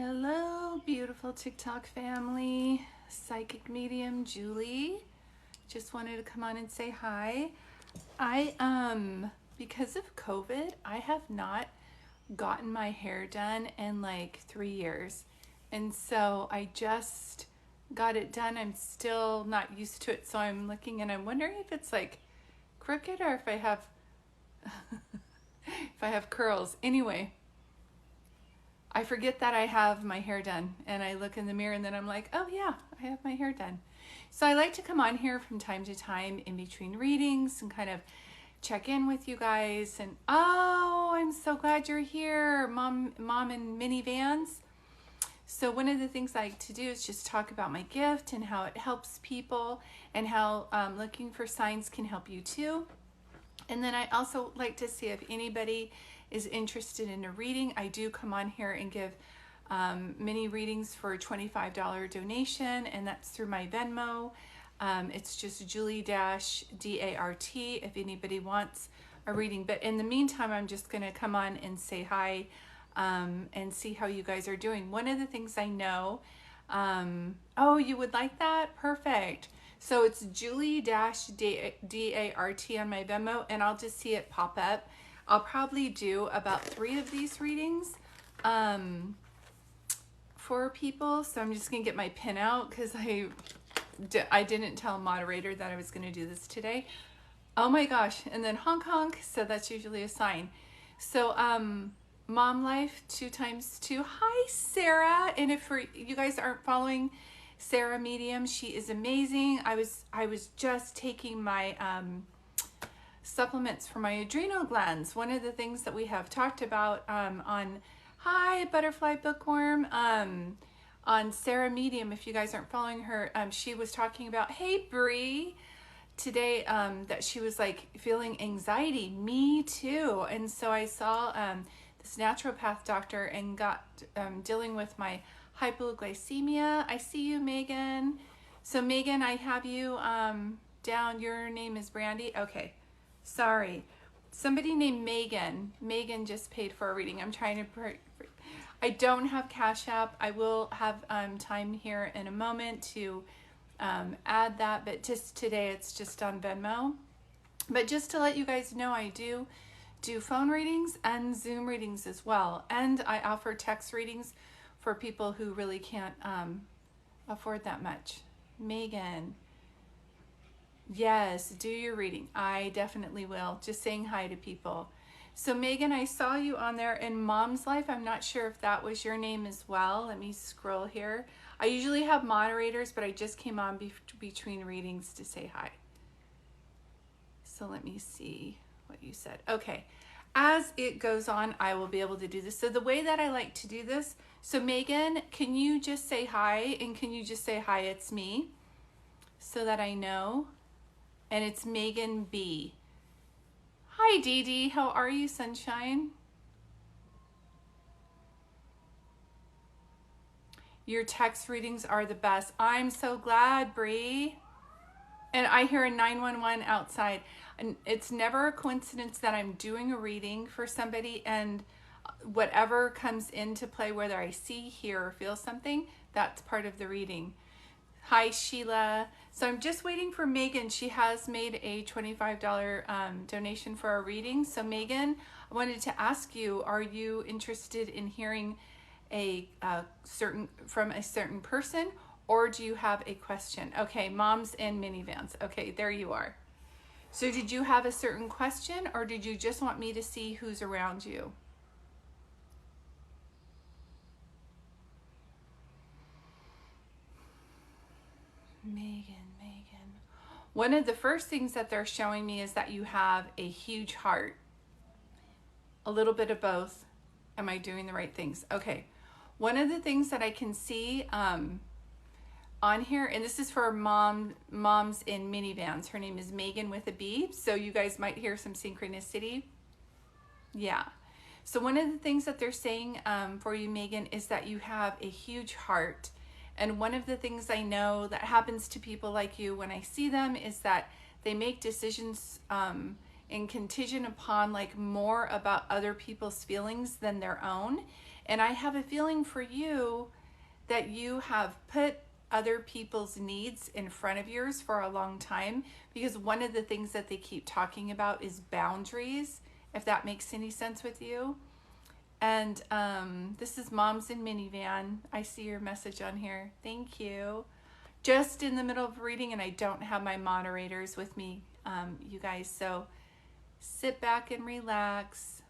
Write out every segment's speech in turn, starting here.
Hello, beautiful TikTok family. Psychic medium Julie. Just wanted to come on and say hi. Because of COVID, I have not gotten my hair done in like 3 years. And so I just got it done. I'm still not used to it. So I'm looking and I'm wondering if it's like crooked or if I have if I have curls. Anyway, I forget that I have my hair done and I look in the mirror and then I'm like, oh yeah, I have my hair done. So I like to come on here from time to time in between readings and kind of check in with you guys. And oh, I'm so glad you're here, Mom and Minivans. So one of the things I like to do is just talk about my gift and how it helps people and how looking for signs can help you too. And then I also like to see if anybody is interested in a reading. I do come on here and give mini readings for a $25 donation, and that's through my Venmo. It's just Julie-DART if anybody wants a reading. But in the meantime, I'm just going to come on and say hi and see how you guys are doing. One of the things I know, oh, you would like that? Perfect. So it's Julie-DART on my Venmo, and I'll just see it pop up. I'll probably do about 3 of these readings for people. So I'm just going to get my pin out because I didn't tell a moderator that I was going to do this today. Oh my gosh. And then honk honk. So that's usually a sign. So Mom Life 2 times 2. Hi, Sarah. And if you guys aren't following Sarah Medium, she is amazing. I was just taking my supplements for my adrenal glands. One of the things that we have talked about on Hi Butterfly Bookworm on Sarah Medium, if you guys aren't following her, she was talking about, hey Bree, today that she was like feeling anxiety. Me too. And so I saw this naturopath doctor and got dealing with my hypoglycemia. I see you, Megan. So Megan, I have you down. Your name is Brandy. Okay. Sorry. Somebody named Megan. Megan just paid for a reading. I'm trying to... I don't have Cash App. I will have time here in a moment to add that, but just today it's just on Venmo. But just to let you guys know, I do phone readings and Zoom readings as well. And I offer text readings for people who really can't afford that much. Megan. Yes, do your reading. I definitely will. Just saying hi to people. So Megan, I saw you on there in Mom's Life. I'm not sure if that was your name as well. Let me scroll here. I usually have moderators, but I just came on between readings to say hi. So let me see what you said. Okay. As it goes on, I will be able to do this. So the way that I like to do this, so Megan, can you just say hi? And can you just say hi, it's me, so that I know? And it's Megan B. Hi, Dee Dee. How are you, sunshine? Your text readings are the best. I'm so glad, Bree. And I hear a 911 outside. And it's never a coincidence that I'm doing a reading for somebody and whatever comes into play, whether I see, hear, or feel something, that's part of the reading. Hi, Sheila. So I'm just waiting for Megan. She has made a $25 donation for our reading. So Megan, I wanted to ask you, are you interested in hearing from a certain person, or do you have a question? Okay, Moms and Minivans. Okay, there you are. So did you have a certain question, or did you just want me to see who's around you? Megan. One of the first things that they're showing me is that you have a huge heart. A little bit of both. Am I doing the right things? Okay. One of the things that I can see on here, and this is for moms in minivans. Her name is Megan with a B. So you guys might hear some synchronicity. Yeah. So one of the things that they're saying for you, Megan, is that you have a huge heart. And one of the things I know that happens to people like you when I see them is that they make decisions in contingent upon like more about other people's feelings than their own. And I have a feeling for you that you have put other people's needs in front of yours for a long time, because one of the things that they keep talking about is boundaries, if that makes any sense with you. And this is Moms in Minivan. I see your message on here. Thank you. Just in the middle of reading, and I don't have my moderators with me, you guys. So sit back and relax.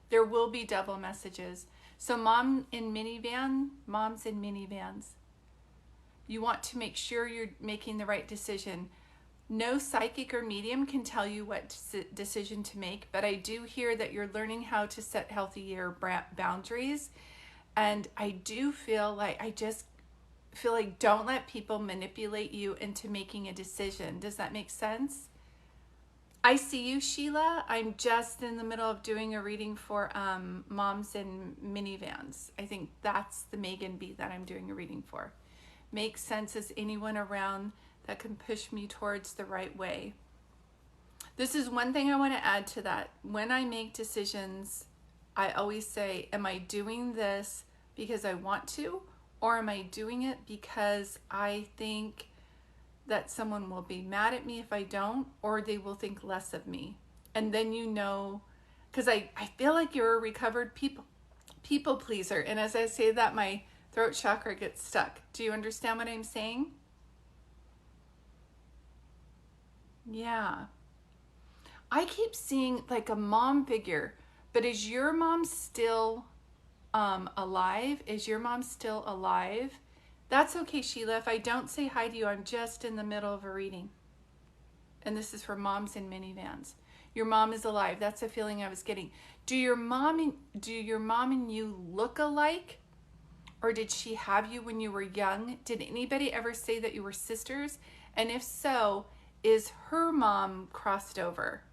There will be double messages. So moms in minivans, you want to make sure you're making the right decision. No psychic or medium can tell you what decision to make, but I do hear that you're learning how to set healthier boundaries. And I do feel like, don't let people manipulate you into making a decision. Does that make sense? I see you, Sheila. I'm just in the middle of doing a reading for moms in minivans. I think that's the Megan B that I'm doing a reading for. Makes sense. Is anyone around that can push me towards the right way? This is one thing I want to add to that. When I make decisions, I always say, am I doing this because I want to, or am I doing it because I think that someone will be mad at me if I don't, or they will think less of me? And then you know, because I feel like you're a recovered people pleaser. And as I say that, my throat chakra gets stuck. Do you understand what I'm saying? Yeah. I keep seeing like a mom figure, but is your mom still alive? Is your mom still alive? That's okay, Sheila. If I don't say hi to you, I'm just in the middle of a reading. And this is for moms in minivans. Your mom is alive. That's a feeling I was getting. Do your mom and you look alike? Or did she have you when you were young? Did anybody ever say that you were sisters? And if so, is her mom crossed over?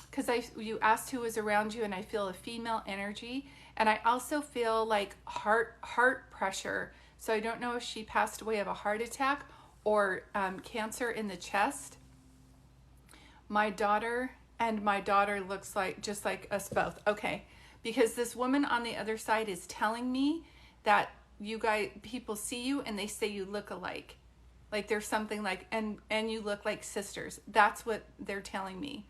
Because you asked who was around you, and I feel a female energy, and I also feel like heart pressure. So I don't know if she passed away of a heart attack or cancer in the chest. My daughter looks like just like us both. Okay, because this woman on the other side is telling me that people see you and they say you look alike, like there's something like and you look like sisters. That's what they're telling me.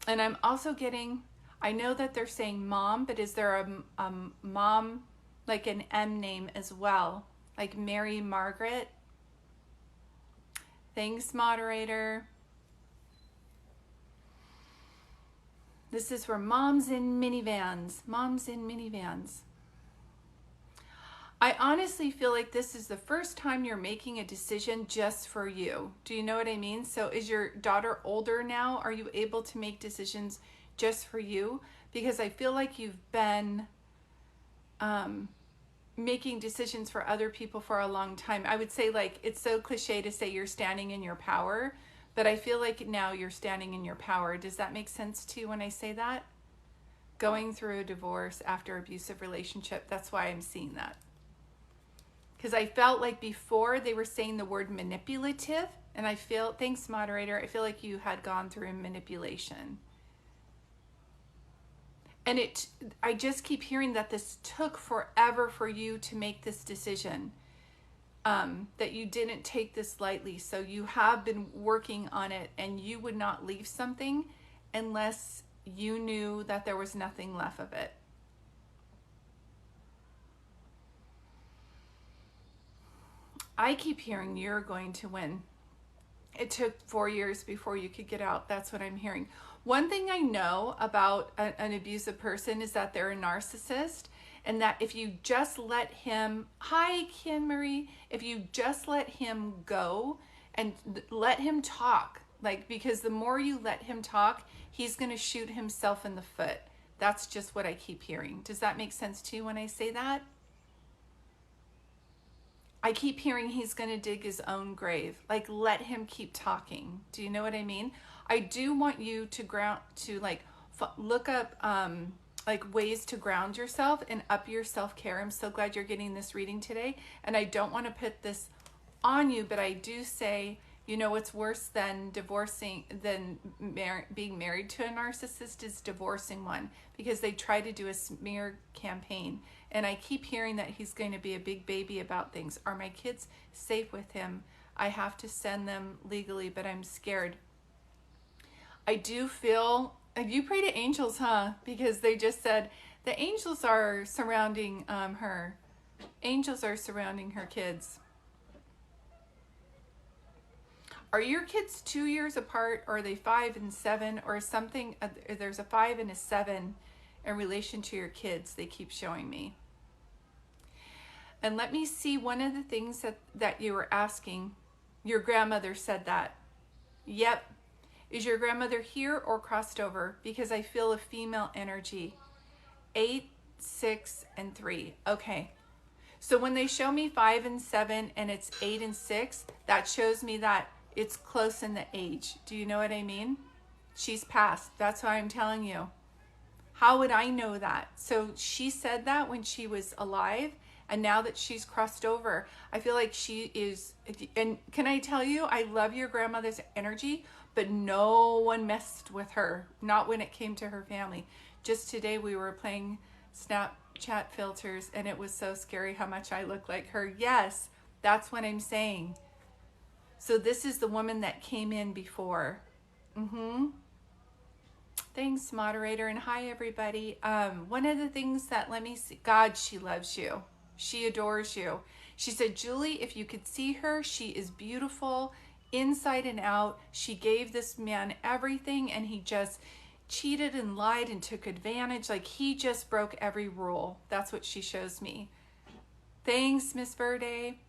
And I'm also getting, I know that they're saying mom, but is there a mom, like an M name as well? Like Mary Margaret? Thanks, moderator. This is for moms in minivans. Moms in minivans. I honestly feel like this is the first time you're making a decision just for you. Do you know what I mean? So is your daughter older now? Are you able to make decisions just for you? Because I feel like you've been making decisions for other people for a long time. I would say, like, it's so cliche to say you're standing in your power, but I feel like now you're standing in your power. Does that make sense to you when I say that? Going through a divorce after abusive relationship, that's why I'm seeing that. Because I felt like before they were saying the word manipulative, and I feel, thanks moderator, I feel like you had gone through manipulation. And I just keep hearing that this took forever for you to make this decision, that you didn't take this lightly. So you have been working on it, and you would not leave something unless you knew that there was nothing left of it. I keep hearing you're going to win. It took 4 years before you could get out. That's what I'm hearing. One thing I know about an abusive person is that they're a narcissist, and that if you just let him, hi Ken Marie, if you just let him go and let him talk, like, because the more you let him talk, he's going to shoot himself in the foot. That's just what I keep hearing. Does that make sense to you when I say that? I keep hearing he's going to dig his own grave. Like, let him keep talking. Do you know what I mean? I do want you to look up like ways to ground yourself and up your self-care. I'm so glad you're getting this reading today. And I don't want to put this on you, but I do say, you know, what's worse than being married to a narcissist is divorcing one, because they try to do a smear campaign. And I keep hearing that he's going to be a big baby about things. Are my kids safe with him? I have to send them legally, but I'm scared. I do feel, you pray to angels, huh? Because they just said the angels are surrounding her. Angels are surrounding her kids. Are your kids 2 years apart, or are they 5 and 7, or something? There's a 5 and a 7 in relation to your kids, they keep showing me. And let me see, one of the things that you were asking, your grandmother said that. Yep. Is your grandmother here or crossed over? Because I feel a female energy. 8, 6, and 3. Okay. So when they show me 5 and 7 and it's 8 and 6, that shows me that it's close in the age. Do you know what I mean? She's passed. That's why I'm telling you. How would I know that? So she said that when she was alive, and now that she's crossed over, I feel like she is. And can I tell you, I love your grandmother's energy, but no one messed with her. Not when it came to her family. Just today we were playing Snapchat filters, and it was so scary how much I look like her. Yes, that's what I'm saying. So this is the woman that came in before. Thanks, moderator, and hi, everybody. One of the things that, let me see, God, she loves you. She adores you. She said, Julie, if you could see her, she is beautiful inside and out. She gave this man everything, and he just cheated and lied and took advantage. Like, he just broke every rule. That's what she shows me. Thanks, Miss Verde.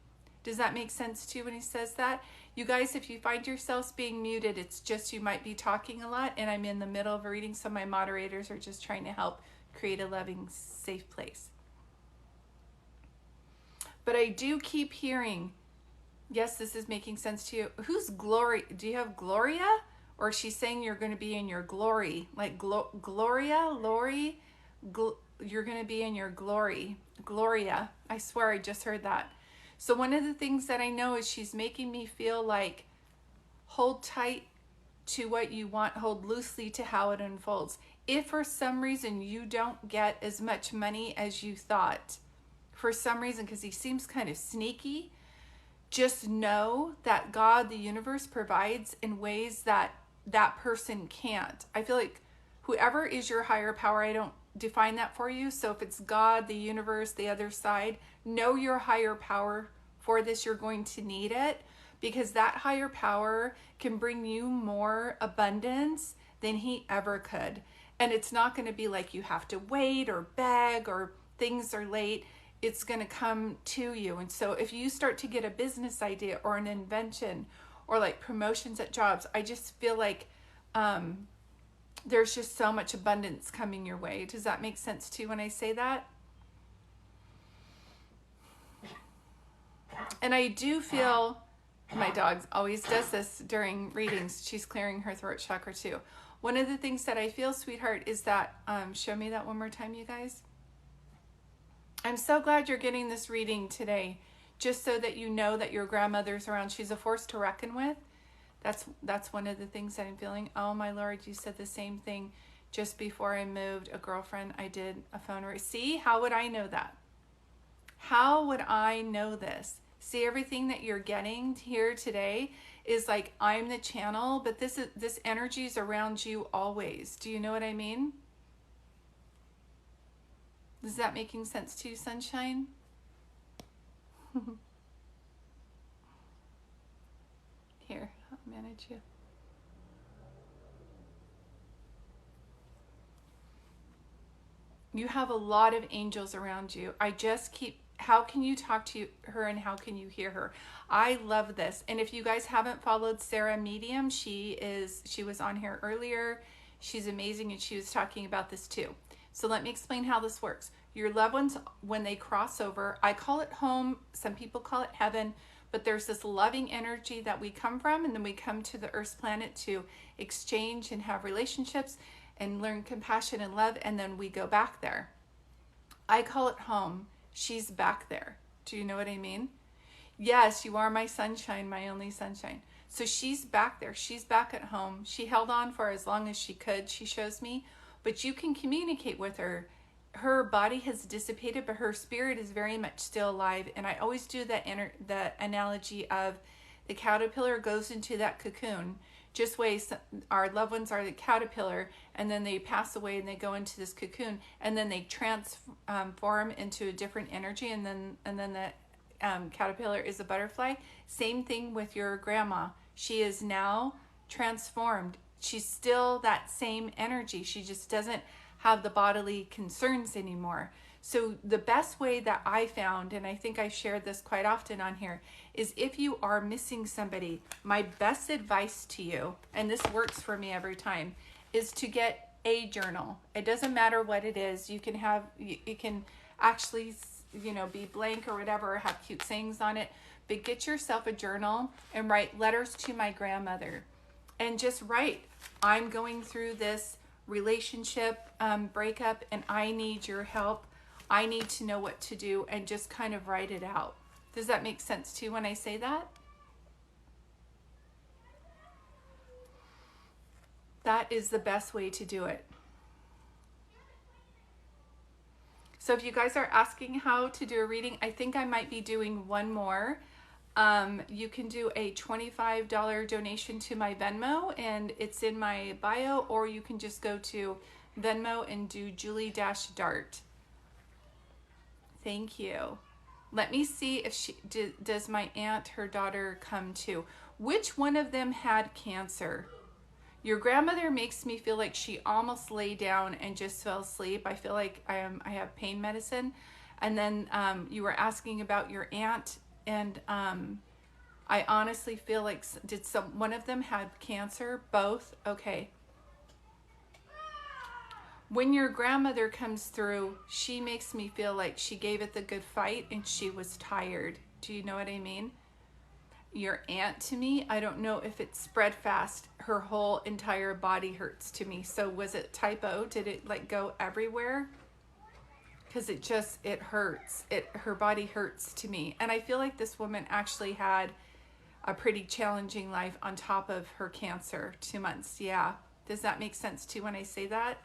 Does that make sense to you when he says that? You guys, if you find yourselves being muted, it's just you might be talking a lot, and I'm in the middle of a reading, so my moderators are just trying to help create a loving, safe place. But I do keep hearing, yes, this is making sense to you. Who's Glory? Do you have Gloria? Or is she saying you're going to be in your glory? Like Gloria, Lori, you're going to be in your glory. Gloria. I swear I just heard that. So one of the things that I know is she's making me feel like hold tight to what you want, hold loosely to how it unfolds. If for some reason you don't get as much money as you thought, for some reason, because he seems kind of sneaky, just know that God, the universe, provides in ways that that person can't. I feel like whoever is your higher power, I don't define that for you. So if it's God, the universe, the other side, know your higher power for this. You're going to need it, because that higher power can bring you more abundance than he ever could. And it's not going to be like you have to wait or beg or things are late. It's going to come to you. And so if you start to get a business idea or an invention or like promotions at jobs, I just feel like there's just so much abundance coming your way. Does that make sense to you when I say that? And I do feel, my dog always does this during readings. She's clearing her throat chakra too. One of the things that I feel, sweetheart, is that, show me that one more time, you guys. I'm so glad you're getting this reading today, just so that you know that your grandmother's around. She's a force to reckon with. That's one of the things that I'm feeling. Oh my Lord, you said the same thing just before I moved. A girlfriend, I did a phone reading. See, how would I know that? How would I know this? See, everything that you're getting here today is like I'm the channel, but this energy is around you always. Do you know what I mean? Is that making sense to you, sunshine? Here, I'll manage you. You have a lot of angels around you. I just keep, how can you talk to her and how can you hear her? I love this. And if you guys haven't followed Sarah Medium, she was on here earlier. She's amazing, and she was talking about this too. So let me explain how this works. Your loved ones, when they cross over, I call it home, some people call it heaven, but there's this loving energy that we come from, and then we come to the Earth's planet to exchange and have relationships. and learn compassion and love, and then we go back there. I call it home. She's back there. Do you know what I mean? Yes, you are my sunshine, my only sunshine. So she's back there. She's back at home. She held on for as long as she could, she shows me. But you can communicate with her. Her body has dissipated, but her spirit is very much still alive. And I always do that analogy of the caterpillar goes into that cocoon. Just ways our loved ones are the caterpillar, and then they pass away and they go into this cocoon, and then they transform into a different energy, and then the caterpillar is a butterfly. Same thing with your grandma. She is now transformed. She's still that same energy. She just doesn't have the bodily concerns anymore. So the best way that I found, and I think I shared this quite often on here, is if you are missing somebody, my best advice to you, and this works for me every time, is to get a journal. It doesn't matter what it is. You can have, you can actually, be blank or whatever, or have cute sayings on it, but get yourself a journal and write letters to my grandmother, and just write, I'm going through this relationship breakup and I need your help. I need to know what to do, and just kind of write it out. Does that make sense to you when I say that? That is the best way to do it. So if you guys are asking how to do a reading, I think I might be doing one more. You can do a $25 donation to my Venmo, and it's in my bio, or you can just go to Venmo and do Julie-Dart. Thank you. Let me see if does my aunt, her daughter, come too. Which one of them had cancer? Your grandmother makes me feel like she almost lay down and just fell asleep. I feel like I have pain medicine. And then you were asking about your aunt, and I honestly feel like one of them had cancer? Both? Okay. When your grandmother comes through, she makes me feel like she gave it the good fight and she was tired. Do you know what I mean? Your aunt, to me, I don't know if it spread fast. Her whole entire body hurts to me. So was it typo? Did it like go everywhere? Because it hurts. Her body hurts to me. And I feel like this woman actually had a pretty challenging life on top of her cancer. 2 months. Yeah. Does that make sense too when I say that?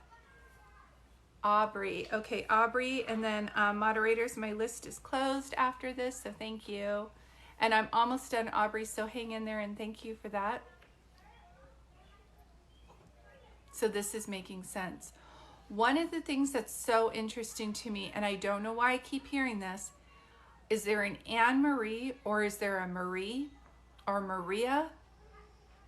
Aubrey. Okay, Aubrey, and then moderators, my list is closed after this, so thank you. And I'm almost done, Aubrey, so hang in there, and thank you for that. So this is making sense. One of the things that's so interesting to me, and I don't know why I keep hearing this, is there an Anne-Marie, or is there a Marie or Maria?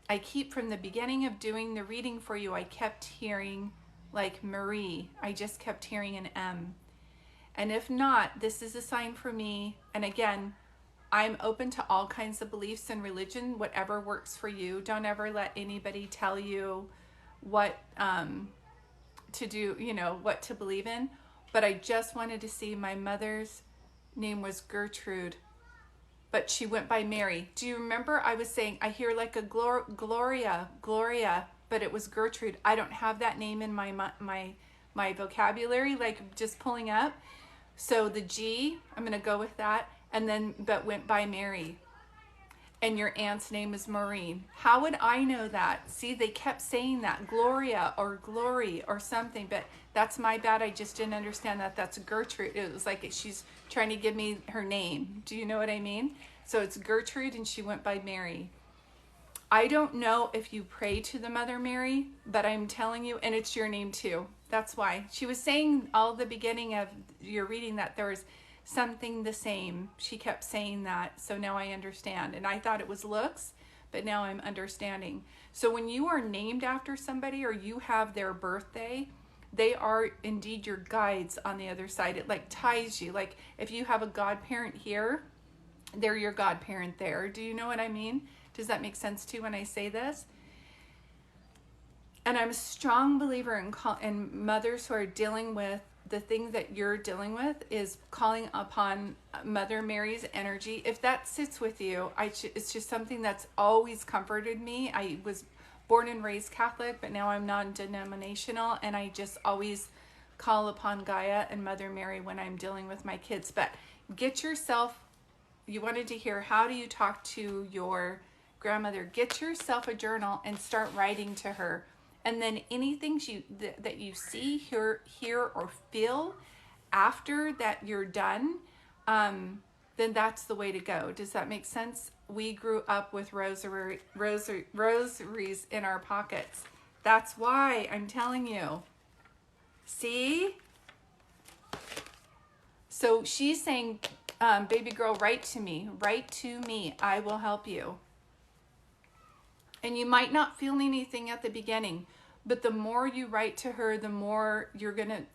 I keep, from the beginning of doing the reading for you, I kept hearing like Marie. I just kept hearing an M. And if not, this is a sign for me. And again, I'm open to all kinds of beliefs and religion, whatever works for you. Don't ever let anybody tell you what to do, what to believe in. But I just wanted to see, my mother's name was Gertrude, but she went by Mary. Do you remember I was saying, I hear like a Gloria, but it was Gertrude. I don't have that name in my vocabulary, like just pulling up. So the G, I'm going to go with that. And then, but went by Mary. And your aunt's name is Maureen. How would I know that? See, they kept saying that, Gloria or Glory or something, but that's my bad. I just didn't understand that that's Gertrude. It was like she's trying to give me her name. Do you know what I mean? So it's Gertrude, and she went by Mary. I don't know if you pray to the Mother Mary, but I'm telling you, and it's your name too. That's why. She was saying all the beginning of your reading that there was something the same. She kept saying that, so now I understand. And I thought it was looks, but now I'm understanding. So when you are named after somebody, or you have their birthday, they are indeed your guides on the other side. It like ties you. Like if you have a godparent here, they're your godparent there. Do you know what I mean? Does that make sense too when I say this? And I'm a strong believer in mothers who are dealing with the thing that you're dealing with, is calling upon Mother Mary's energy. If that sits with you, it's just something that's always comforted me. I was born and raised Catholic, but now I'm non-denominational, and I just always call upon Gaia and Mother Mary when I'm dealing with my kids. But get yourself, you wanted to hear how do you talk to your grandmother, get yourself a journal and start writing to her. And then anything that you see, hear, or feel after that you're done, then that's the way to go. Does that make sense? We grew up with rosaries in our pockets. That's why I'm telling you. See? So she's saying, baby girl, write to me. Write to me. I will help you. And you might not feel anything at the beginning, but the more you write to her, the more you're gonna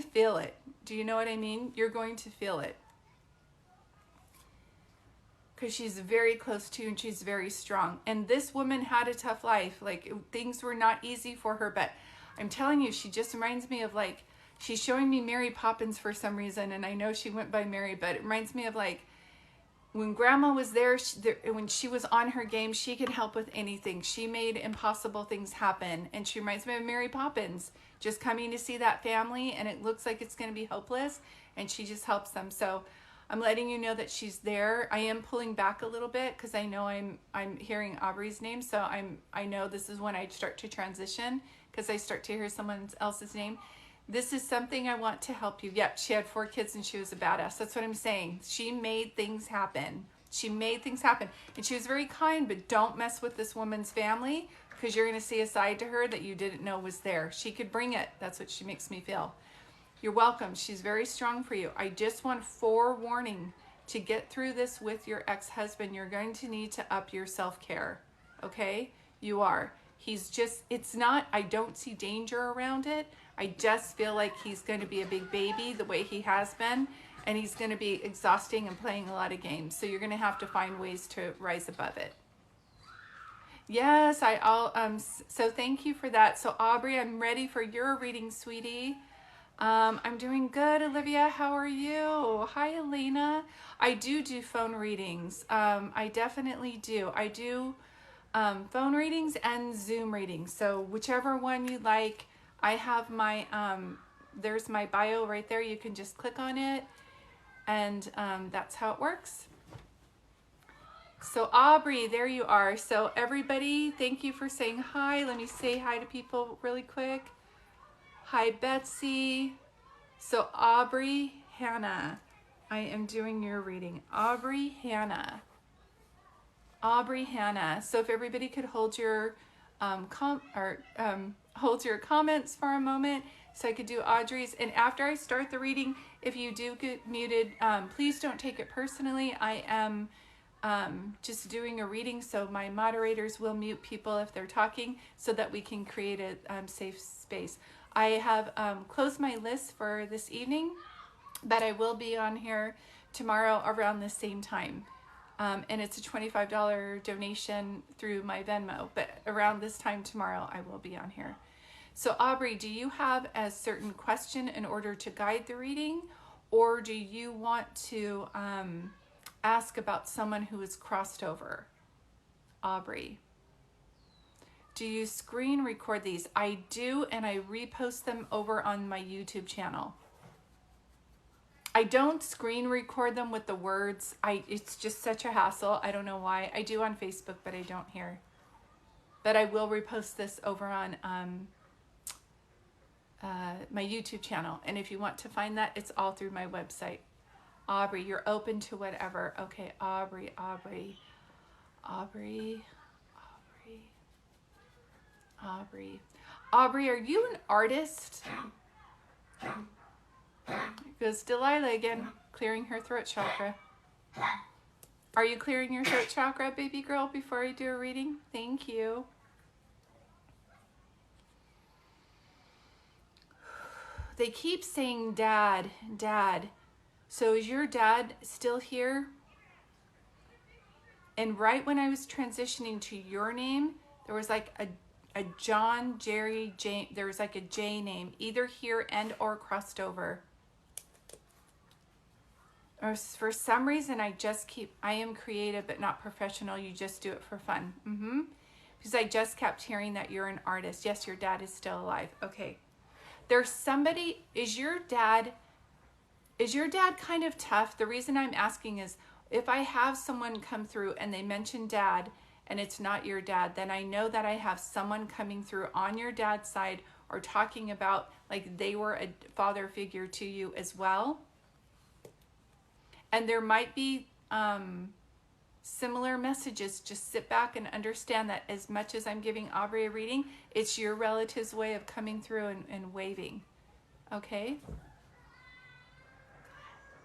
feel it. Do you know what I mean? You're going to feel it. Because she's very close to you and she's very strong. And this woman had a tough life. Like, things were not easy for her, but I'm telling you, she just reminds me of, like, she's showing me Mary Poppins for some reason, and I know she went by Mary, but it reminds me of, like, when Grandma was there, when she was on her game, she could help with anything. She made impossible things happen. And she reminds me of Mary Poppins, just coming to see that family, and it looks like it's going to be hopeless, and she just helps them. So I'm letting you know that she's there. I am pulling back a little bit because I know I'm hearing Aubrey's name. So I know this is when I start to transition, because I start to hear someone else's name. This is something I want to help you. Yep, she had 4 kids and she was a badass. That's what I'm saying. She made things happen. She made things happen. And she was very kind, but don't mess with this woman's family, because you're going to see a side to her that you didn't know was there. She could bring it. That's what she makes me feel. You're welcome. She's very strong for you. I just want forewarning, to get through this with your ex-husband, you're going to need to up your self-care. Okay? You are. He's just, it's not, I don't see danger around it. I just feel like he's going to be a big baby the way he has been, and he's going to be exhausting and playing a lot of games. So you're going to have to find ways to rise above it. Yes, so thank you for that. So Aubrey, I'm ready for your reading, sweetie. I'm doing good, Olivia. How are you? Hi, Elena. I do phone readings. I definitely do. I do phone readings and Zoom readings. So whichever one you like. I have my, there's my bio right there. You can just click on it, and that's how it works. So Aubrey, there you are. So everybody, thank you for saying hi. Let me say hi to people really quick. Hi, Betsy. So Aubrey Hannah, I am doing your reading. Aubrey Hannah. Aubrey Hannah. So if everybody could hold your hold your comments for a moment so I could do Audrey's. And after I start the reading, if you do get muted, please don't take it personally. I am just doing a reading, so my moderators will mute people if they're talking so that we can create a safe space. I have closed my list for this evening, but I will be on here tomorrow around the same time. And it's a $25 donation through my Venmo, but around this time tomorrow I will be on here. So Aubrey, do you have a certain question in order to guide the reading, or do you want to ask about someone who is crossed over? Aubrey, do you screen record these? I do, and I repost them over on my YouTube channel. I don't screen record them with the words. It's just such a hassle. I don't know why. I do on Facebook, but I don't here. But I will repost this over on my YouTube channel. And if you want to find that, it's all through my website. Aubrey, you're open to whatever. Okay, Aubrey. Aubrey, are you an artist? Goes Delilah again, clearing her throat chakra. Are you clearing your throat chakra, baby girl, before I do a reading? Thank you. They keep saying dad, dad. So is your dad still here? And right when I was transitioning to your name, there was like a John, Jerry, Jane, there was like a J name, either here and or crossed over. Or for some reason, I am creative but not professional. You just do it for fun. Because I just kept hearing that you're an artist. Yes, your dad is still alive. Okay. There's somebody, is your dad kind of tough? The reason I'm asking is if I have someone come through and they mention dad and it's not your dad, then I know that I have someone coming through on your dad's side or talking about like they were a father figure to you as well. And there might be similar messages. Just sit back and understand that as much as I'm giving Aubrey a reading, it's your relative's way of coming through and waving. Okay?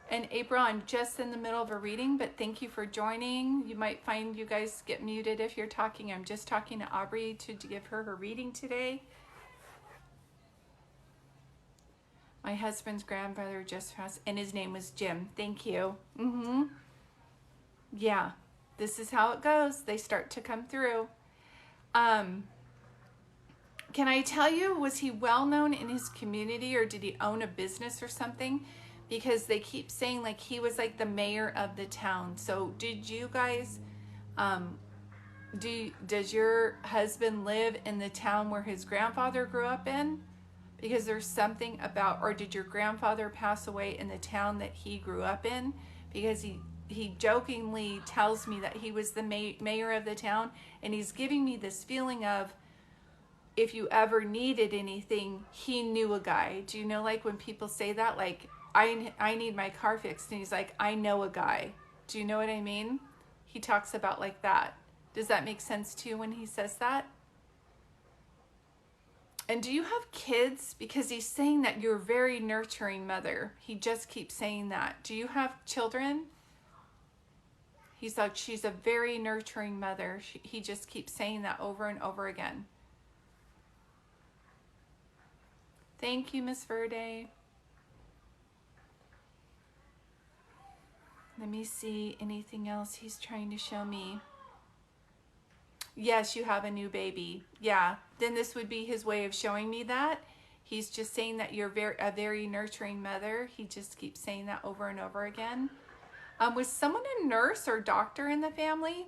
And April, I'm just in the middle of a reading, but thank you for joining. You might find you guys get muted if you're talking. I'm just talking to Aubrey to give her reading today. My husband's grandfather just passed, and his name was Jim. Thank you. Yeah, this is how it goes. They start to come through. Can I tell you, was he well known in his community, or did he own a business or something? Because they keep saying like he was like the mayor of the town. So did you guys, does your husband live in the town where his grandfather grew up in? Because there's something about, or did your grandfather pass away in the town that he grew up in? Because he jokingly tells me that he was the mayor of the town, and he's giving me this feeling of, if you ever needed anything, he knew a guy. Do you know, like when people say that, like, I need my car fixed, and he's like, I know a guy. Do you know what I mean? He talks about like that. Does that make sense to you when he says that? And do you have kids? Because he's saying that you're a very nurturing mother. He just keeps saying that. Do you have children? He's like, she's a very nurturing mother. He just keeps saying that over and over again. Thank you, Miss Verde. Let me see anything else he's trying to show me. Yes, you have a new baby. Yeah, then this would be his way of showing me that. He's just saying that you're a very nurturing mother. He just keeps saying that over and over again. Was someone a nurse or doctor in the family?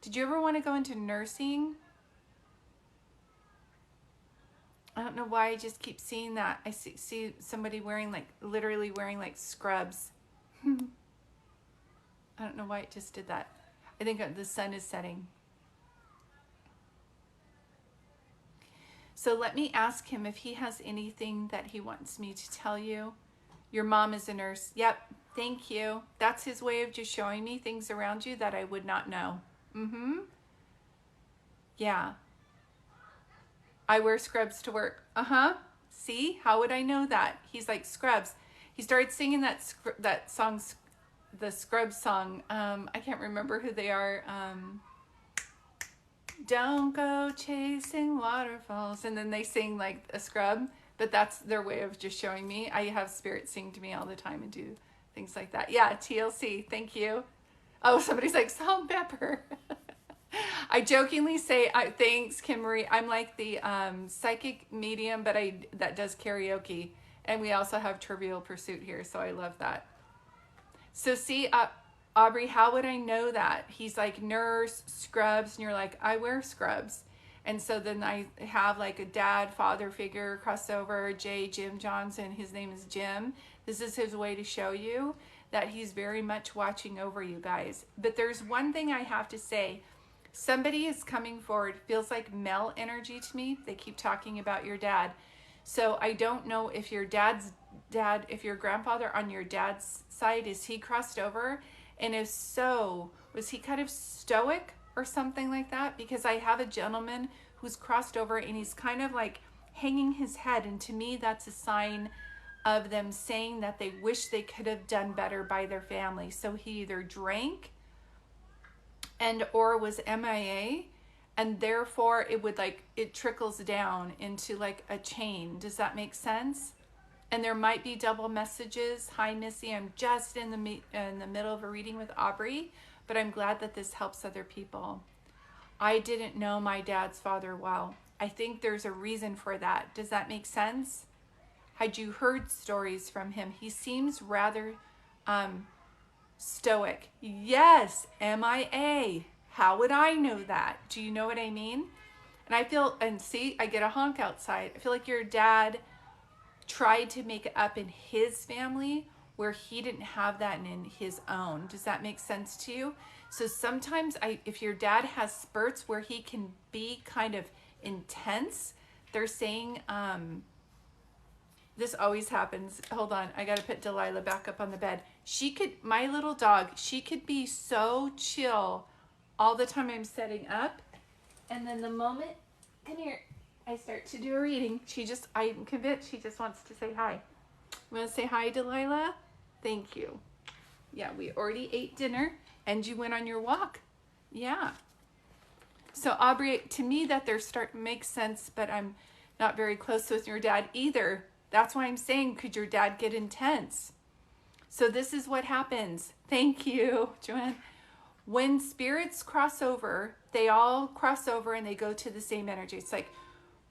Did you ever want to go into nursing? I don't know why I just keep seeing that. I see somebody wearing like, literally wearing like scrubs. I don't know why it just did that. I think the sun is setting. So let me ask him if he has anything that he wants me to tell you. Your mom is a nurse. Yep, thank you. That's his way of just showing me things around you that I would not know. Yeah. I wear scrubs to work. See, how would I know that? He's like, scrubs. He started singing that song, the Scrubs song. I can't remember who they are. Don't go chasing waterfalls. And then they sing like a scrub, but that's their way of just showing me. I have spirits sing to me all the time and do things like that. Yeah, TLC. Thank you. Oh, somebody's like, salt and pepper. I jokingly say, thanks, Kim Marie. I'm like the psychic medium, but that does karaoke. And we also have Trivial Pursuit here, so I love that. So see, Aubrey, how would I know that? He's like, nurse, scrubs, and you're like, I wear scrubs. And so then I have like a dad, father figure crossover, Jim Johnson. His name is Jim. This is his way to show you that he's very much watching over you guys. But there's one thing I have to say. Somebody is coming forward, feels like male energy to me. They keep talking about your dad. So I don't know if your dad's dad, if your grandfather on your dad's side, is he crossed over? And if so, was he kind of stoic or something like that? Because I have a gentleman who's crossed over and he's kind of like hanging his head. And to me, that's a sign of them saying that they wish they could have done better by their family. So he either drank and or was MIA, and therefore it trickles down into like a chain. Does that make sense? And there might be double messages. Hi, Missy. I'm just in the middle of a reading with Aubrey, but I'm glad that this helps other people. I didn't know my dad's father well. I think there's a reason for that. Does that make sense? Had you heard stories from him? He seems rather Stoic. Yes, MIA. How would I know that? Do you know what I mean? And I feel, and see, I get a honk outside. I feel like your dad tried to make it up in his family where he didn't have that in his own. Does that make sense to you? So sometimes if your dad has spurts where he can be kind of intense, they're saying, this always happens. Hold on, I gotta put Delilah back up on the bed. My little dog, she could be so chill all the time I'm setting up. And then the moment, come here, I start to do a reading, I'm convinced she just wants to say hi. You wanna say hi, Delilah? Thank you. Yeah, we already ate dinner and you went on your walk. Yeah. So Aubrey, to me that they're starting to make sense, but I'm not very close with your dad either. That's why I'm saying, could your dad get intense? So this is what happens. Thank you, Joanne. When spirits cross over, they all cross over and they go to the same energy. It's like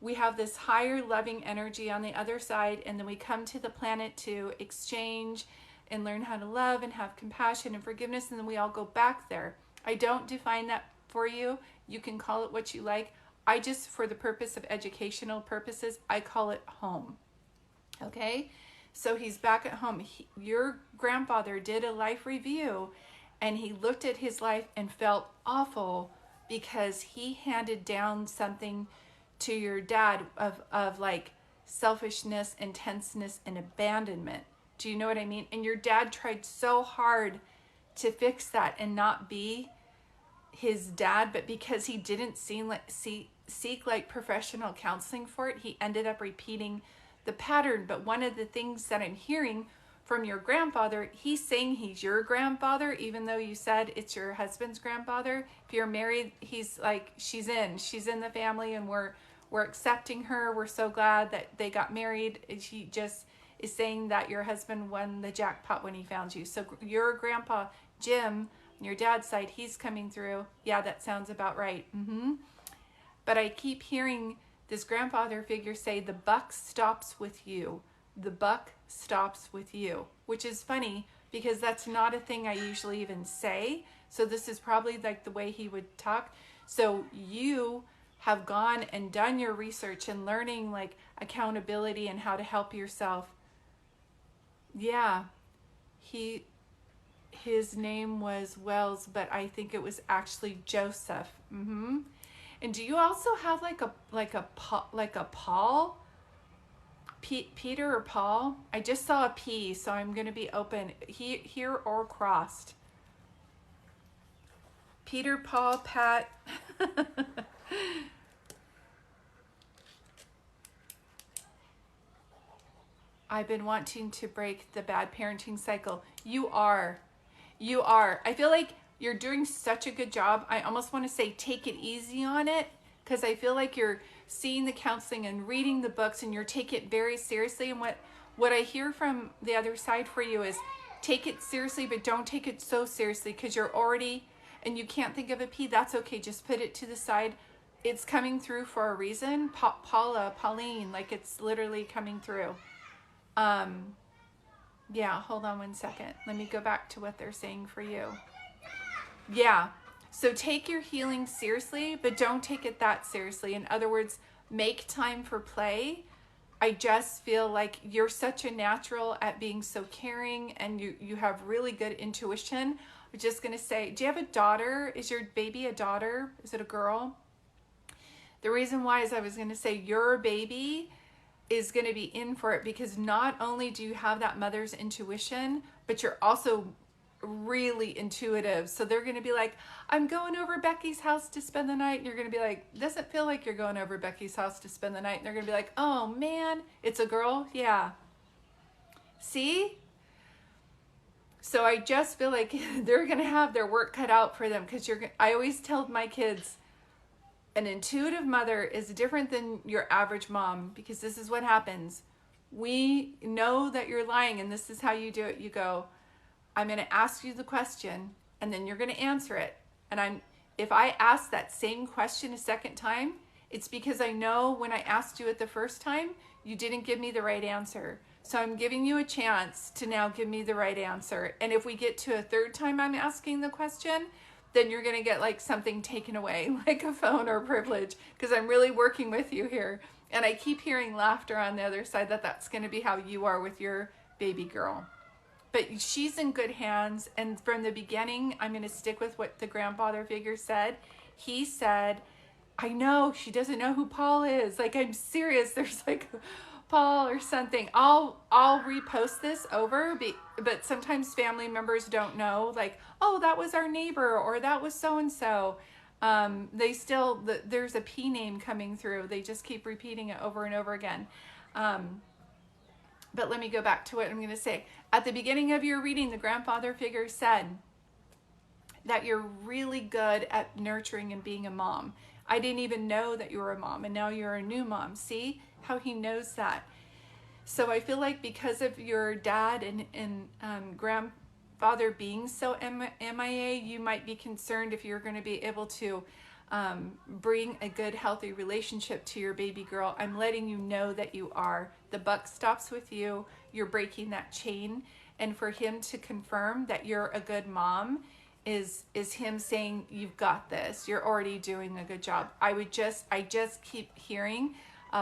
we have this higher loving energy on the other side, and then we come to the planet to exchange and learn how to love and have compassion and forgiveness, and then we all go back there. I don't define that for you. You can call it what you like. I just, for the purpose of educational purposes, I call it home. Okay? So he's back at home. Your grandfather did a life review, and he looked at his life and felt awful because he handed down something to your dad of like selfishness, intenseness, and abandonment. Do you know what I mean? And your dad tried so hard to fix that and not be his dad, but because he didn't seek like professional counseling for it, he ended up repeating the pattern. But one of the things that I'm hearing from your grandfather, he's saying he's your grandfather, even though you said it's your husband's grandfather. If you're married, he's like, she's in the family, and we're accepting her. We're so glad that they got married. He just is saying that your husband won the jackpot when he found you. So your grandpa, Jim, on your dad's side, he's coming through. Yeah, that sounds about right. But I keep hearing this grandfather figure say, the buck stops with you. The buck stops with you, which is funny because that's not a thing I usually even say. So this is probably like the way he would talk. So you have gone and done your research and learning like accountability and how to help yourself. Yeah, his name was Wells, but I think it was actually Joseph. And do you also have like a Paul? Peter or Paul? I just saw a P, so I'm going to be open here or crossed. Peter, Paul, Pat. I've been wanting to break the bad parenting cycle. You are. I feel like you're doing such a good job. I almost want to say take it easy on it, because I feel like you're seeing the counseling and reading the books and you're taking it very seriously. And what I hear from the other side for you is take it seriously, but don't take it so seriously because you're already, and you can't think of a P. That's okay. Just put it to the side. It's coming through for a reason. Pauline, like it's literally coming through. Yeah, hold on one second. Let me go back to what they're saying for you. Yeah. So take your healing seriously, but don't take it that seriously. In other words, make time for play. I just feel like you're such a natural at being so caring, and you have really good intuition. I'm just going to say, do you have a daughter? Is your baby a daughter? Is it a girl? The reason why is I was going to say your baby is going to be in for it, because not only do you have that mother's intuition, but you're also really intuitive. So they're going to be like, I'm going over Becky's house to spend the night. And you're going to be like, doesn't feel like you're going over Becky's house to spend the night. And they're going to be like, oh man, it's a girl. Yeah. See? So I just feel like they're going to have their work cut out for them, because I always tell my kids, an intuitive mother is different than your average mom, because this is what happens. We know that you're lying, and this is how you do it. You go, I'm going to ask you the question, and then you're going to answer it. And if I ask that same question a second time, it's because I know when I asked you it the first time, you didn't give me the right answer. So I'm giving you a chance to now give me the right answer. And if we get to a third time I'm asking the question, then you're going to get like something taken away, like a phone or privilege, because I'm really working with you here. And I keep hearing laughter on the other side that that's going to be how you are with your baby girl. But she's in good hands. And from the beginning, I'm going to stick with what the grandfather figure said. He said, I know she doesn't know who Paul is. Like, I'm serious. There's like Paul or something. I'll repost this over, but sometimes family members don't know. Like, oh, that was our neighbor, or that was so and so. They still there's a P name coming through. They just keep repeating it over and over again. But let me go back to what I'm going to say. At the beginning of your reading, the grandfather figure said that you're really good at nurturing and being a mom. I didn't even know that you were a mom, and now you're a new mom. See how he knows that? So I feel like because of your dad and grandfather being so MIA, you might be concerned if you're going to be able to bring a good, healthy relationship to your baby girl. I'm letting you know that you are. The buck stops with you. You're breaking that chain. And for him to confirm that you're a good mom is him saying, you've got this. You're already doing a good job. I just keep hearing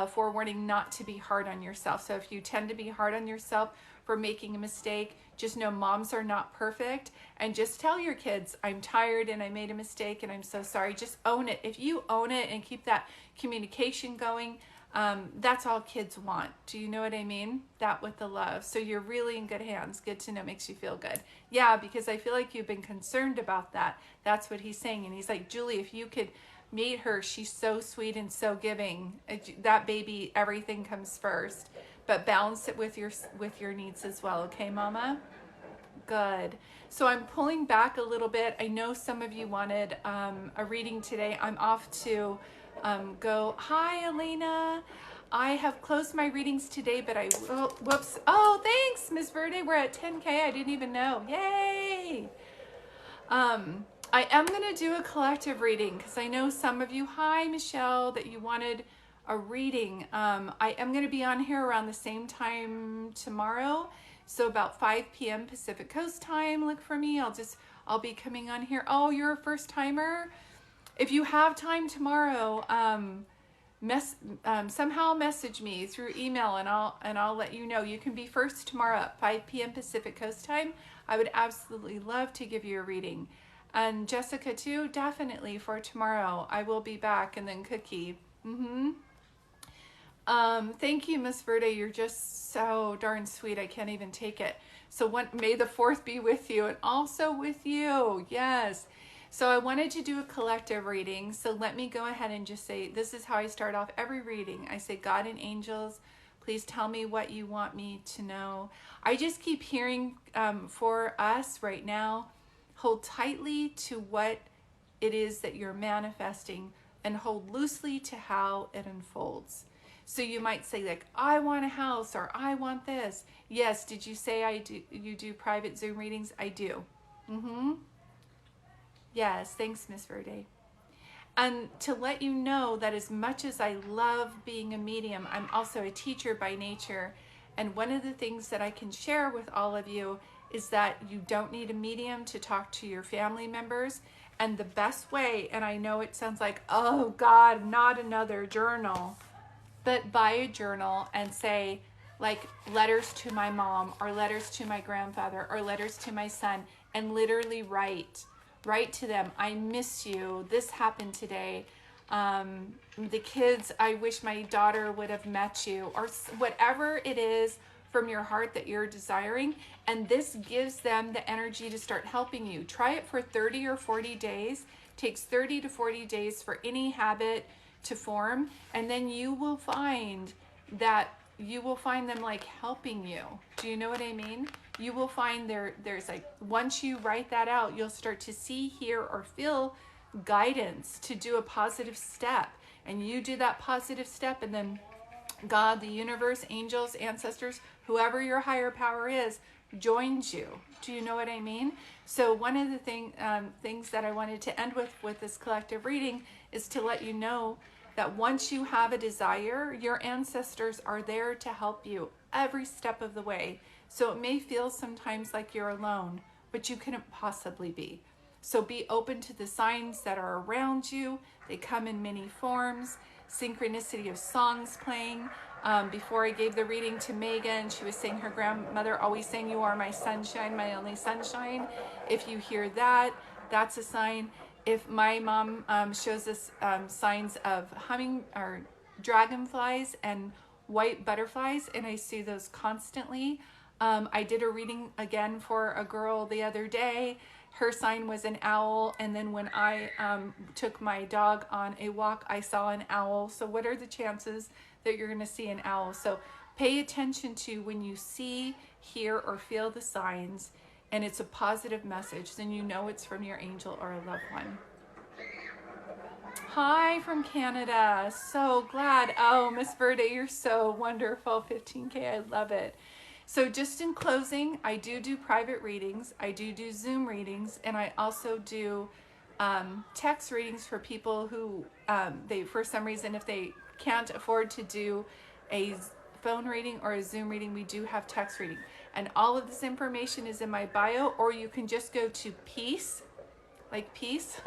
forewarning not to be hard on yourself. So if you tend to be hard on yourself for making a mistake, just know moms are not perfect, and just tell your kids, I'm tired and I made a mistake and I'm so sorry. Just own it. If you own it and keep that communication going, that's all kids want. Do you know what I mean? That with the love. So you're really in good hands. Good to know. Makes you feel good. Yeah, because I feel like you've been concerned about that. That's what he's saying. And he's like, Julie, if you could meet her, she's so sweet and so giving. That baby, everything comes first. But balance it with your needs as well. Okay, Mama? Good. So I'm pulling back a little bit. I know some of you wanted a reading today. I'm off to go. Hi, Elena. I have closed my readings today, but I will. Whoops. Oh, thanks, Miss Verde. We're at 10K. I didn't even know. Yay. I am going to do a collective reading because I know some of you, hi, Michelle, that you wanted a reading. I am going to be on here around the same time tomorrow. So about 5 p.m. Pacific Coast time, look for me. I'll be coming on here. Oh, you're a first timer? If you have time tomorrow, somehow message me through email and I'll let you know. You can be first tomorrow at 5 p.m. Pacific Coast time. I would absolutely love to give you a reading. And Jessica too, definitely for tomorrow. I will be back, and then Cookie. Thank you, Miss Verde. You're just so darn sweet. I can't even take it. So may the 4th be with you and also with you. Yes. So I wanted to do a collective reading. So let me go ahead and just say, this is how I start off every reading. I say, God and angels, please tell me what you want me to know. I just keep hearing for us right now, hold tightly to what it is that you're manifesting and hold loosely to how it unfolds. So you might say like, I want a house, or I want this. Yes, did you say you do private Zoom readings? I do. Yes, thanks, Miss Verde. And to let you know that as much as I love being a medium, I'm also a teacher by nature. And one of the things that I can share with all of you is that you don't need a medium to talk to your family members. And the best way, and I know it sounds like, oh God, not another journal, but buy a journal and say, like, letters to my mom, or letters to my grandfather, or letters to my son, and literally write to them, I miss you, this happened today, the kids, I wish my daughter would have met you, or whatever it is from your heart that you're desiring. And this gives them the energy to start helping you. Try it for 30 or 40 days. It takes 30 to 40 days for any habit to form, and then you will find them like helping you. Do you know what I mean? You will find there's like, once you write that out, you'll start to see, hear, or feel guidance to do a positive step. And you do that positive step, and then God, the universe, angels, ancestors, whoever your higher power is, joins you. Do you know what I mean? So one of the things that I wanted to end with this collective reading is to let you know that once you have a desire, your ancestors are there to help you every step of the way. So it may feel sometimes like you're alone, but you couldn't possibly be. So be open to the signs that are around you. They come in many forms. Synchronicity of songs playing. Before I gave the reading to Megan, she was saying her grandmother always sang, "You are my sunshine, my only sunshine." If you hear that, that's a sign. If my mom shows us signs of humming or dragonflies and white butterflies, and I see those constantly. I did a reading again for a girl the other day. Her sign was an owl, and then when I took my dog on a walk, I saw an owl. So what are the chances that you're going to see an owl? So pay attention to when you see, hear, or feel the signs, and it's a positive message, then you know it's from your angel or a loved one. Hi from Canada. So glad. Oh, Miss Verde, you're so wonderful. 15K, I love it. So just in closing, I do private readings. I do Zoom readings, and I also do text readings for people who, they for some reason, if they can't afford to do a phone reading or a Zoom reading, we do have text reading. And all of this information is in my bio, or you can just go to peace, like peace,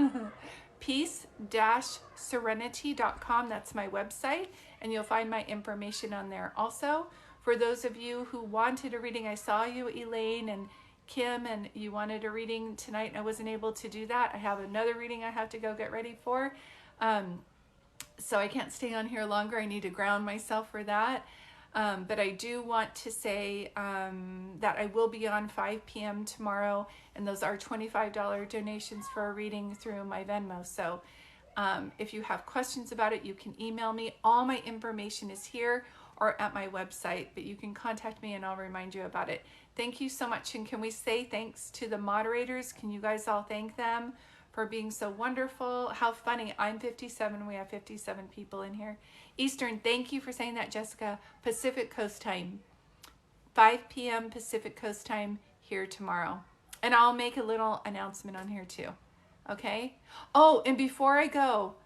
peace-serenity.com. That's my website, and you'll find my information on there. Also, for those of you who wanted a reading, I saw you, Elaine and Kim, and you wanted a reading tonight, and I wasn't able to do that. I have another reading I have to go get ready for. So I can't stay on here longer. I need to ground myself for that. But I do want to say that I will be on 5 p.m. tomorrow, and those are $25 donations for a reading through my Venmo. So if you have questions about it, you can email me. All my information is here or at my website, but you can contact me and I'll remind you about it. Thank you so much. And can we say thanks to the moderators? Can you guys all thank them for being so wonderful? How funny. I'm 57. We have 57 people in here. Eastern, thank you for saying that, Jessica. Pacific Coast time. 5 p.m. Pacific Coast time here tomorrow. And I'll make a little announcement on here too. Okay? Oh, and before I go,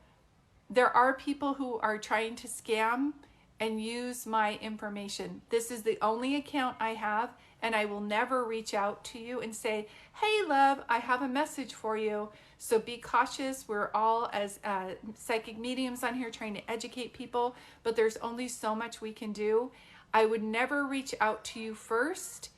there are people who are trying to scam and use my information. This is the only account I have, and I will never reach out to you and say, "Hey love, I have a message for you." So be cautious. We're all as psychic mediums on here trying to educate people, but there's only so much we can do. I would never reach out to you first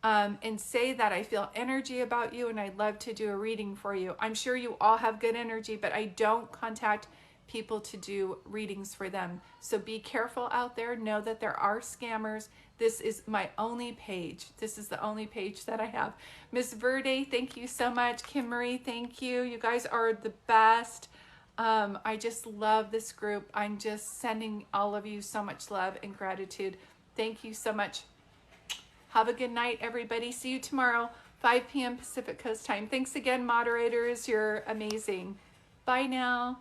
and say that I feel energy about you and I'd love to do a reading for you. I'm sure you all have good energy, but I don't contact people to do readings for them. So be careful out there. Know that there are scammers. This is my only page. This is the only page that I have. Miss Verde, thank you so much. Kim Marie, thank you. You guys are the best. I just love this group. I'm just sending all of you so much love and gratitude. Thank you so much. Have a good night, everybody. See you tomorrow, 5 p.m. Pacific Coast time. Thanks again, moderators. You're amazing. Bye now.